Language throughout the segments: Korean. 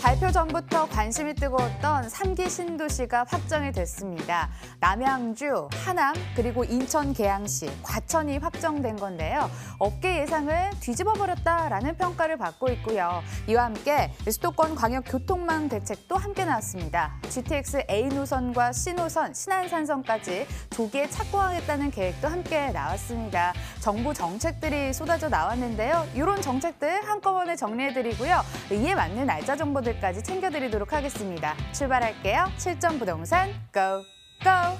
발표 전부터 관심이 뜨거웠던 3기 신도시가 확정이 됐습니다. 남양주, 하남, 그리고 인천 계양시, 과천이 확정된 건데요. 업계 예상을 뒤집어버렸다라는 평가를 받고 있고요. 이와 함께 수도권 광역 교통망 대책도 함께 나왔습니다. GTX A 노선과 C 노선, 신안산선까지 조기에 착공하겠다는 계획도 함께 나왔습니다. 정부 정책들이 쏟아져 나왔는데요. 이런 정책들 한꺼번에 정리해드리고요. 이에 맞는 날짜 정보들까지 챙겨드리도록 하겠습니다. 출발할게요. 실전 부동산 고! 고!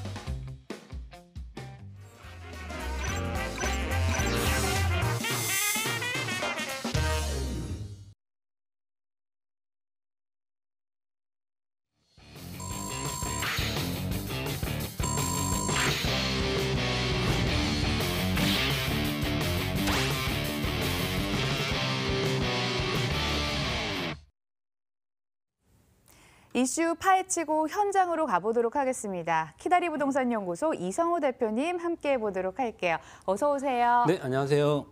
이슈 파헤치고 현장으로 가보도록 하겠습니다. 키다리 부동산 연구소 이성호 대표님 함께 보도록 할게요. 어서 오세요. 네, 안녕하세요.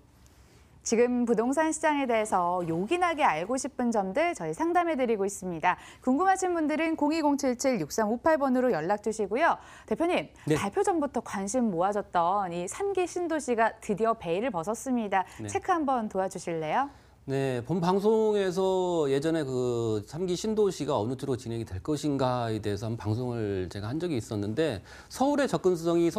지금 부동산 시장에 대해서 요긴하게 알고 싶은 점들 저희 상담해드리고 있습니다. 궁금하신 분들은 02077-6358번으로 연락 주시고요. 대표님, 네. 발표 전부터 관심 모아졌던 이 3기 신도시가 드디어 베일을 벗었습니다. 네. 체크 한번 도와주실래요? 네, 본 방송에서 예전에 그 3기 신도시가 어느 쪽으로 진행이 될 것인가에 대해서 한 방송을 제가 한 적이 있었는데 서울의 접근성이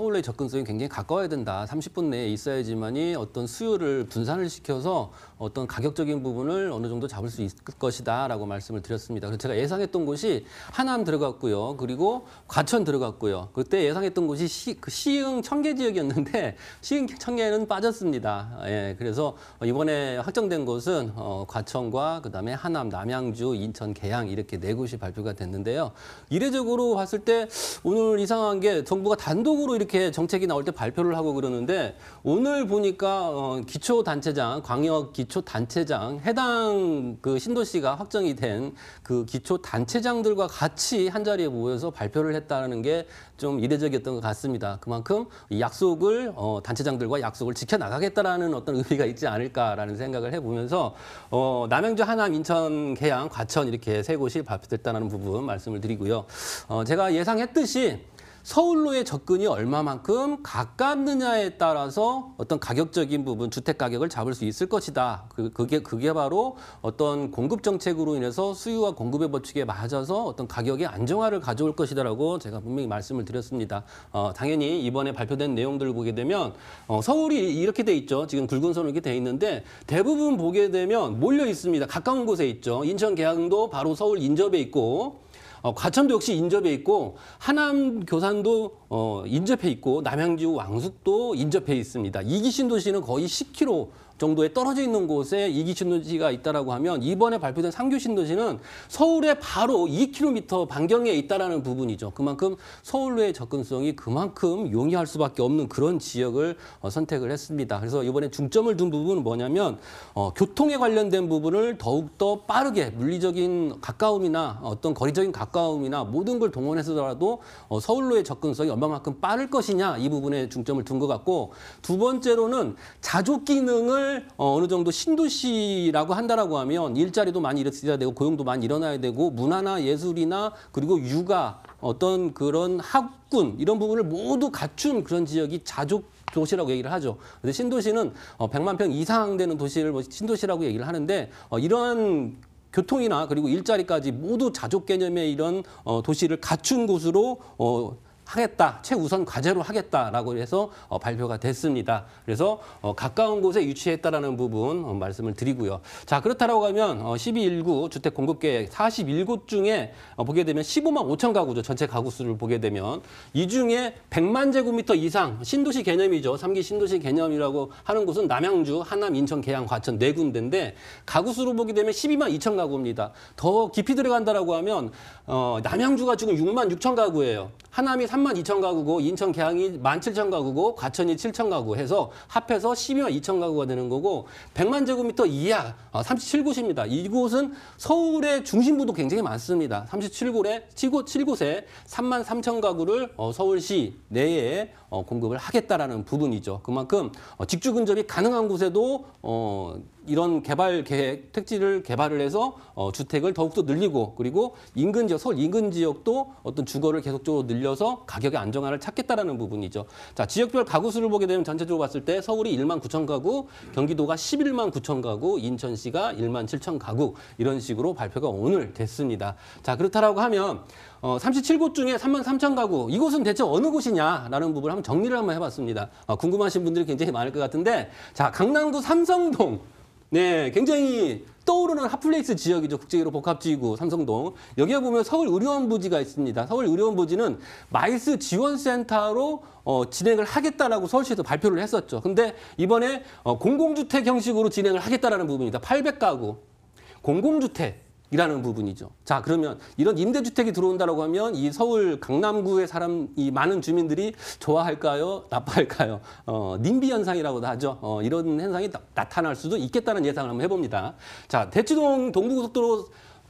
굉장히 가까워야 된다. 30분 내에 있어야지만이 어떤 수요를 분산을 시켜서 어떤 가격적인 부분을 어느 정도 잡을 수 있을 것이다라고 말씀을 드렸습니다. 그래서 제가 예상했던 곳이 하남 들어갔고요. 그리고 과천 들어갔고요. 그때 예상했던 곳이 시흥 청계 지역이었는데 시흥 청계는 빠졌습니다. 예, 그래서 이번에 확정된 곳은 과천과 그다음에 하남, 남양주, 인천, 계양 이렇게 네 곳이 발표가 됐는데요. 이례적으로 봤을 때 오늘 이상한 게 정부가 단독으로 이렇게 정책이 나올 때 발표를 하고 그러는데 오늘 보니까 기초단체장, 광역 기초단체장 해당 그 신도시가 확정이 된 그 기초단체장들과 같이 한 자리에 모여서 발표를 했다는 게 좀 이례적이었던 것 같습니다. 그만큼 이 약속을 단체장들과 약속을 지켜나가겠다라는 어떤 의미가 있지 않을까라는 생각을 해보면서 남양주, 하남, 인천, 계양, 과천 이렇게 세 곳이 발표됐다는 부분 말씀을 드리고요. 제가 예상했듯이 서울로의 접근이 얼마만큼 가깝느냐에 따라서 어떤 가격적인 부분, 주택 가격을 잡을 수 있을 것이다. 그게 바로 어떤 공급 정책으로 인해서 수요와 공급의 법칙에 맞아서 어떤 가격의 안정화를 가져올 것이다라고 제가 분명히 말씀을 드렸습니다. 당연히 이번에 발표된 내용들을 보게 되면 서울이 이렇게 돼 있죠. 지금 굵은 선으로 이렇게 돼 있는데 대부분 보게 되면 몰려 있습니다. 가까운 곳에 있죠. 인천 계양도 바로 서울 인접에 있고 과천도 역시 인접해 있고 하남 교산도 인접해 있고 남양주 왕숙도 인접해 있습니다. 2기 신도시는 거의 10km 정도에 떨어져 있는 곳에 2기 신도시가 있다라고 하면 이번에 발표된 3기 신도시는 서울에 바로 2km 반경에 있다라는 부분이죠. 그만큼 서울로의 접근성이 그만큼 용이할 수밖에 없는 그런 지역을 선택을 했습니다. 그래서 이번에 중점을 둔 부분은 뭐냐면 교통에 관련된 부분을 더욱더 빠르게 물리적인 가까움이나 어떤 거리적인 가까움이나 모든 걸 동원해서라도 서울로의 접근성이 얼마만큼 빠를 것이냐 이 부분에 중점을 둔 것 같고 두 번째로는 자족 기능을 어느 정도 신도시라고 한다라고 하면 일자리도 많이 일어나야 되고 고용도 많이 일어나야 되고 문화나 예술이나 그리고 육아 어떤 그런 학군 이런 부분을 모두 갖춘 그런 지역이 자족 도시라고 얘기를 하죠. 근데 신도시는 100만 평 이상 되는 도시를 신도시라고 얘기를 하는데 이러한 교통이나 그리고 일자리까지 모두 자족 개념의 이런 도시를 갖춘 곳으로 하겠다, 최우선 과제로 하겠다라고 해서 발표가 됐습니다. 그래서 가까운 곳에 유치했다라는 부분 말씀을 드리고요. 자, 그렇다라고 하면 12.19 주택 공급 계획 41곳 중에 보게 되면 15만 5천 가구죠. 전체 가구 수를 보게 되면 이 중에 100만 제곱미터 이상 신도시 개념이죠. 3기 신도시 개념이라고 하는 곳은 남양주, 하남, 인천, 계양, 과천 네 군데인데 가구 수로 보게 되면 12만 2천 가구입니다. 더 깊이 들어간다라고 하면 남양주가 지금 6만 6천 가구예요. 하남이 3만 2천 가구고 인천 계양이 1만 7천 가구고 과천이 7천 가구 해서 합해서 12만 2천 가구가 되는 거고 100만 제곱미터 이하 37곳입니다. 이곳은 서울의 중심부도 굉장히 많습니다. 37곳에 3만 3천 가구를 서울시 내에 공급을 하겠다라는 부분이죠. 그만큼 직주 근접이 가능한 곳에도 이런 개발 계획, 택지를 개발을 해서 주택을 더욱더 늘리고 그리고 인근 지역, 서울 인근 지역도 어떤 주거를 계속적으로 늘려서 가격의 안정화를 찾겠다라는 부분이죠. 자, 지역별 가구 수를 보게 되면 전체적으로 봤을 때 서울이 1만 9천 가구, 경기도가 11만 9천 가구, 인천시가 1만 7천 가구 이런 식으로 발표가 오늘 됐습니다. 자, 그렇다라고 하면 37곳 중에 3만 3천 가구, 이곳은 대체 어느 곳이냐라는 부분을 한번 정리를 한번 해봤습니다. 궁금하신 분들이 굉장히 많을 것 같은데, 자, 강남구 삼성동. 네, 굉장히 떠오르는 핫플레이스 지역이죠. 국제기로 복합지구 삼성동. 여기에 보면 서울의료원 부지가 있습니다. 서울의료원 부지는 마이스 지원센터로 진행을 하겠다라고 서울시에서 발표를 했었죠. 근데 이번에 공공주택 형식으로 진행을 하겠다라는 부분입니다. 800가구. 공공주택이라는 부분이죠. 자, 그러면 이런 임대주택이 들어온다라고 하면 이 서울 강남구의 이 많은 주민들이 좋아할까요? 나빠할까요? 님비 현상이라고도 하죠. 이런 현상이 나타날 수도 있겠다는 예상을 한번 해봅니다. 자, 대치동 동부고속도로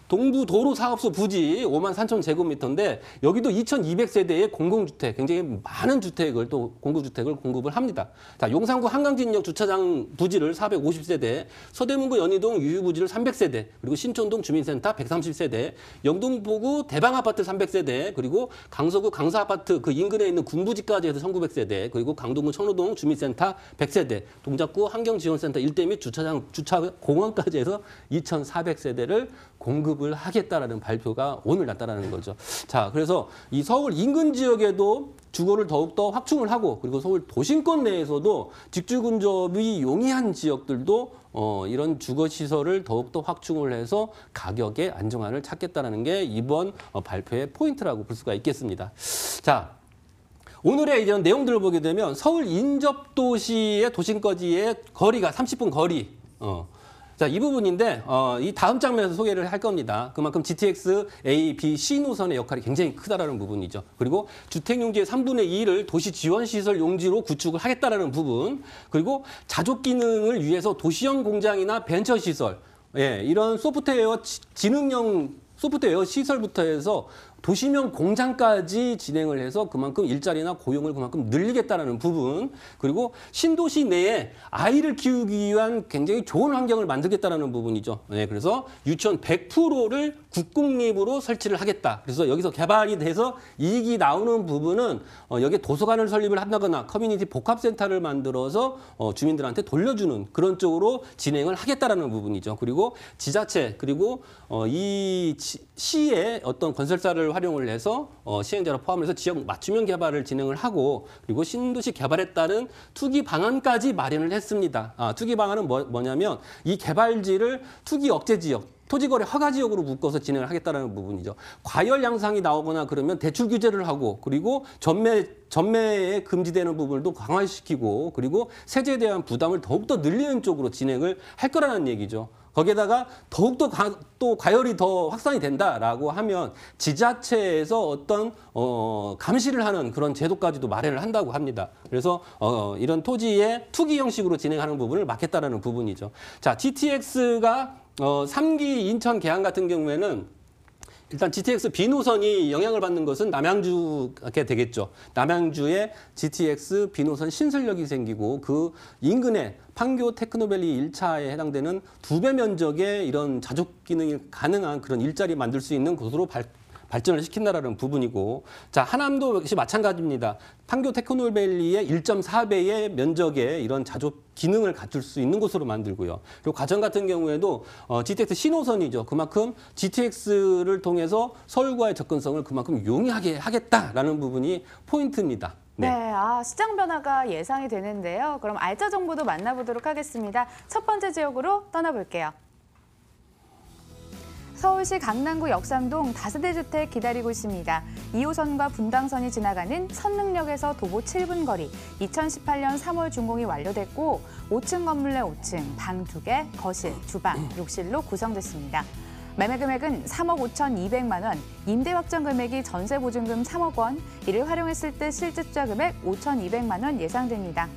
동부도로 사업소 부지 5만 3천 제곱미터인데 여기도 2,200세대의 공공주택, 굉장히 많은 주택을 또 공공주택을 공급을 합니다. 자, 용산구 한강진역 주차장 부지를 450세대, 서대문구 연희동 유휴부지를 300세대, 그리고 신촌동 주민센터 130세대, 영등포구 대방아파트 300세대, 그리고 강서구 강서아파트 그 인근에 있는 군부지까지 해서 1,900세대, 그리고 강동구 청로동 주민센터 100세대, 동작구 환경지원센터 일대 및 주차 공원까지 해서 2,400세대를 공급을 하겠다라는 발표가 오늘 났다라는 거죠. 자, 그래서 이 서울 인근 지역에도 주거를 더욱더 확충을 하고 그리고 서울 도심권 내에서도 직주 근접이 용이한 지역들도 이런 주거 시설을 더욱더 확충을 해서 가격의 안정화를 찾겠다라는 게 이번 발표의 포인트라고 볼 수가 있겠습니다. 자, 오늘의 이런 내용들을 보게 되면 서울 인접도시의 도심까지의 거리가 30분 거리. 자, 이 부분인데 이 다음 장면에서 소개를 할 겁니다. 그만큼 GTX A, B, C 노선의 역할이 굉장히 크다라는 부분이죠. 그리고 주택용지의 3분의 2를 도시 지원시설 용지로 구축을 하겠다라는 부분, 그리고 자족 기능을 위해서 도시형 공장이나 벤처시설, 예, 이런 소프트웨어 지능형 소프트웨어 시설부터 해서 도시명 공장까지 진행을 해서 그만큼 일자리나 고용을 그만큼 늘리겠다는 부분, 그리고 신도시 내에 아이를 키우기 위한 굉장히 좋은 환경을 만들겠다는 부분이죠. 네, 그래서 유치원 100%를 국공립으로 설치를 하겠다. 그래서 여기서 개발이 돼서 이익이 나오는 부분은 여기에 도서관을 설립을 한다거나 커뮤니티 복합센터를 만들어서 주민들한테 돌려주는 그런 쪽으로 진행을 하겠다는 부분이죠. 그리고 지자체 그리고 이 시의 어떤 건설사를 활용을 해서 시행자를 포함해서 지역 맞춤형 개발을 진행을 하고 그리고 신도시 개발에 따른 투기 방안까지 마련을 했습니다. 투기 방안은 뭐냐면 이 개발지를 투기 억제 지역, 토지거래 허가 지역으로 묶어서 진행을 하겠다는 부분이죠. 과열 양상이 나오거나 그러면 대출 규제를 하고 그리고 전매에 금지되는 부분도 강화시키고 그리고 세제에 대한 부담을 더욱더 늘리는 쪽으로 진행을 할 거라는 얘기죠. 거기에다가 더욱더 또 과열이 더 확산이 된다라고 하면 지자체에서 어떤 감시를 하는 그런 제도까지도 마련을 한다고 합니다. 그래서 이런 토지의 투기 형식으로 진행하는 부분을 막겠다라는 부분이죠. 자, GTX가 3기 인천 계양 같은 경우에는 일단 GTX B 노선이 영향을 받는 것은 남양주게 되겠죠. 남양주에 GTX B 노선 신설역이 생기고 그 인근에 판교 테크노밸리 1차에 해당되는 2배 면적의 이런 자족 기능이 가능한 그런 일자리 만들 수 있는 곳으로 발전을 시킨다라는 부분이고, 자, 하남도 역시 마찬가지입니다. 판교 테크노밸리의 1.4배의 면적의 이런 자족 기능을 갖출 수 있는 곳으로 만들고요. 그리고 과천 같은 경우에도 GTX 신호선이죠. 그만큼 GTX를 통해서 서울과의 접근성을 그만큼 용이하게 하겠다라는 부분이 포인트입니다. 네, 시장 변화가 예상이 되는데요. 그럼 알짜 정보도 만나보도록 하겠습니다. 첫 번째 지역으로 떠나볼게요. 서울시 강남구 역삼동 다세대 주택 기다리고 있습니다. 2호선과 분당선이 지나가는 선릉역에서 도보 7분 거리, 2018년 3월 준공이 완료됐고 5층 건물 내 5층, 방 2개, 거실, 주방, 욕실로 구성됐습니다. 매매 금액은 3억 5,200만 원, 임대 확정 금액이 전세 보증금 3억 원, 이를 활용했을 때 실제 투자 금액 5,200만 원 예상됩니다.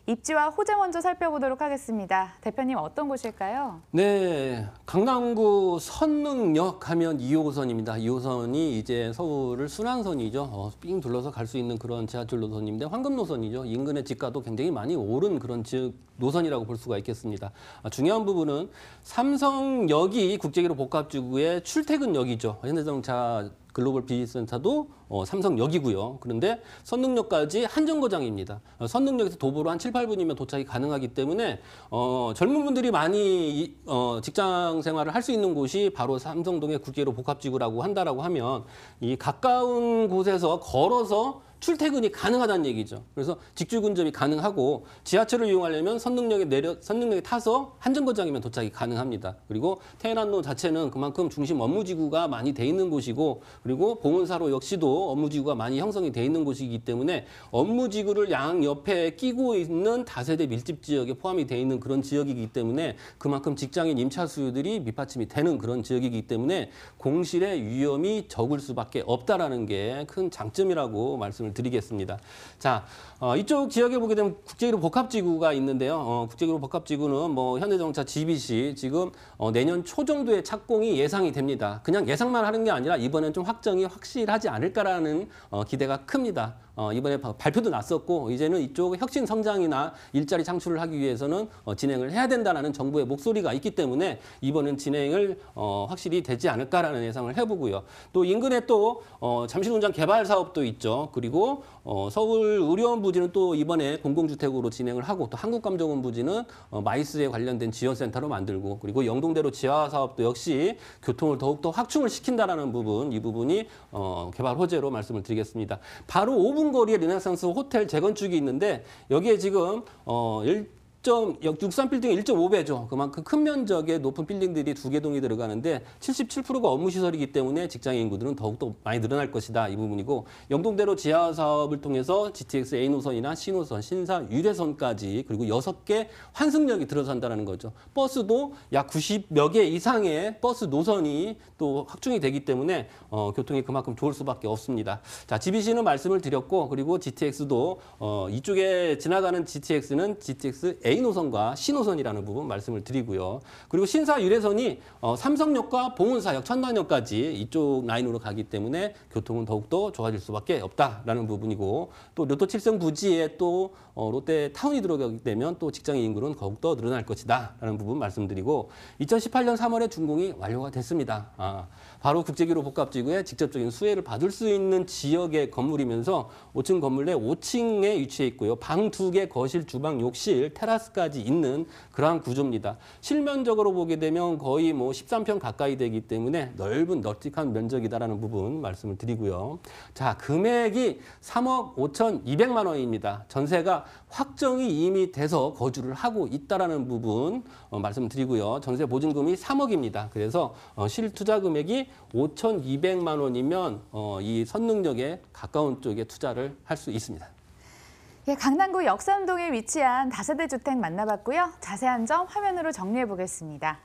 입지와 호재 먼저 살펴보도록 하겠습니다. 대표님 어떤 곳일까요? 네, 강남구 선릉역 하면 2호선입니다. 2호선이 이제 서울을 순환선이죠. 삥 둘러서 갈 수 있는 그런 지하철 노선인데 황금 노선이죠. 인근의 집가도 굉장히 많이 오른 그런 노선이라고 볼 수가 있겠습니다. 중요한 부분은 삼성역이 국제기로 복합지구의 출퇴근역이죠. 현대자동차 글로벌 비즈니스센터도 삼성역이고요. 그런데 선릉역까지 한정거장입니다. 선릉역에서 도보로 한 7, 8분이면 도착이 가능하기 때문에 젊은 분들이 많이 직장 생활을 할 수 있는 곳이 바로 삼성동의 국제기로 복합지구라고 한다라고 하면 이 가까운 곳에서 걸어서 출퇴근이 가능하다는 얘기죠. 그래서 직주 근접이 가능하고 지하철을 이용하려면 선릉역에 타서 한정거장이면 도착이 가능합니다. 그리고 테헤란로 자체는 그만큼 중심 업무지구가 많이 돼 있는 곳이고 그리고 봉은사로 역시도 업무지구가 많이 형성이 돼 있는 곳이기 때문에 업무지구를 양 옆에 끼고 있는 다세대 밀집 지역에 포함이 돼 있는 그런 지역이기 때문에 그만큼 직장인 임차 수요들이 밑받침이 되는 그런 지역이기 때문에 공실의 위험이 적을 수밖에 없다라는 게 큰 장점이라고 말씀을 드리겠습니다. 자, 이쪽 지역에 보게 되면 국제기로 복합지구가 있는데요. 국제기로 복합지구는 뭐 현대자동차 GBC 지금 내년 초 정도에 착공이 예상이 됩니다. 그냥 예상만 하는 게 아니라 이번엔 좀 확정이 확실하지 않을까라는 기대가 큽니다. 이번에 발표도 났었고 이제는 이쪽 혁신 성장이나 일자리 창출을 하기 위해서는 진행을 해야 된다는 정부의 목소리가 있기 때문에 이번엔 진행을 확실히 되지 않을까라는 예상을 해보고요. 또 인근에 또 잠실운전 개발 사업도 있죠. 그리고 서울 의료원 부지는 또 이번에 공공주택으로 진행을 하고 또 한국감정원 부지는 마이스에 관련된 지원센터로 만들고 그리고 영동대로 지하 사업도 역시 교통을 더욱더 확충을 시킨다라는 부분, 이 부분이 개발 호재로 말씀을 드리겠습니다. 바로 5분 거리에 르네상스 호텔 재건축이 있는데 여기에 지금 63빌딩의 1.5배죠. 그만큼 큰 면적의 높은 빌딩들이 2개 동이 들어가는데 77%가 업무시설이기 때문에 직장인 인구들은 더욱더 많이 늘어날 것이다. 이 부분이고 영동대로 지하 사업을 통해서 GTX A노선이나 C노선, 신사 유래선까지 그리고 6개 환승역이 들어선다는 거죠. 버스도 약 90여 개 이상의 버스 노선이 또 확충이 되기 때문에 교통이 그만큼 좋을 수밖에 없습니다. 자, GBC는 말씀을 드렸고 그리고 GTX도 이쪽에 지나가는 GTX는 GTX A노선과 C노선이라는 부분 말씀을 드리고요. 그리고 신사 유래선이 삼성역과 봉은사역, 천단역까지 이쪽 라인으로 가기 때문에 교통은 더욱더 좋아질 수밖에 없다라는 부분이고 또 로또 7성 부지에 또 롯데 타운이 들어가게 되면 또 직장인 인구는 더욱더 늘어날 것이다라는 부분 말씀드리고 2018년 3월에 준공이 완료가 됐습니다. 바로 국제기로 복합지구에 직접적인 수혜를 받을 수 있는 지역의 건물이면서 5층 건물 내 5층에 위치해 있고요. 방 2개, 거실, 주방, 욕실, 테라스까지 있는 그러한 구조입니다. 실면적으로 보게 되면 거의 뭐 13평 가까이 되기 때문에 넓은 널찍한 면적이다라는 부분 말씀을 드리고요. 자, 금액이 3억 5,200만 원입니다. 전세가 확정이 이미 돼서 거주를 하고 있다라는 부분 말씀을 드리고요. 전세 보증금이 3억입니다. 그래서 실투자 금액이 5,200만 원이면 이 선릉역에 가까운 쪽에 투자를 할 수 있습니다. 예, 강남구 역삼동에 위치한 다세대 주택 만나봤고요. 자세한 점 화면으로 정리해 보겠습니다.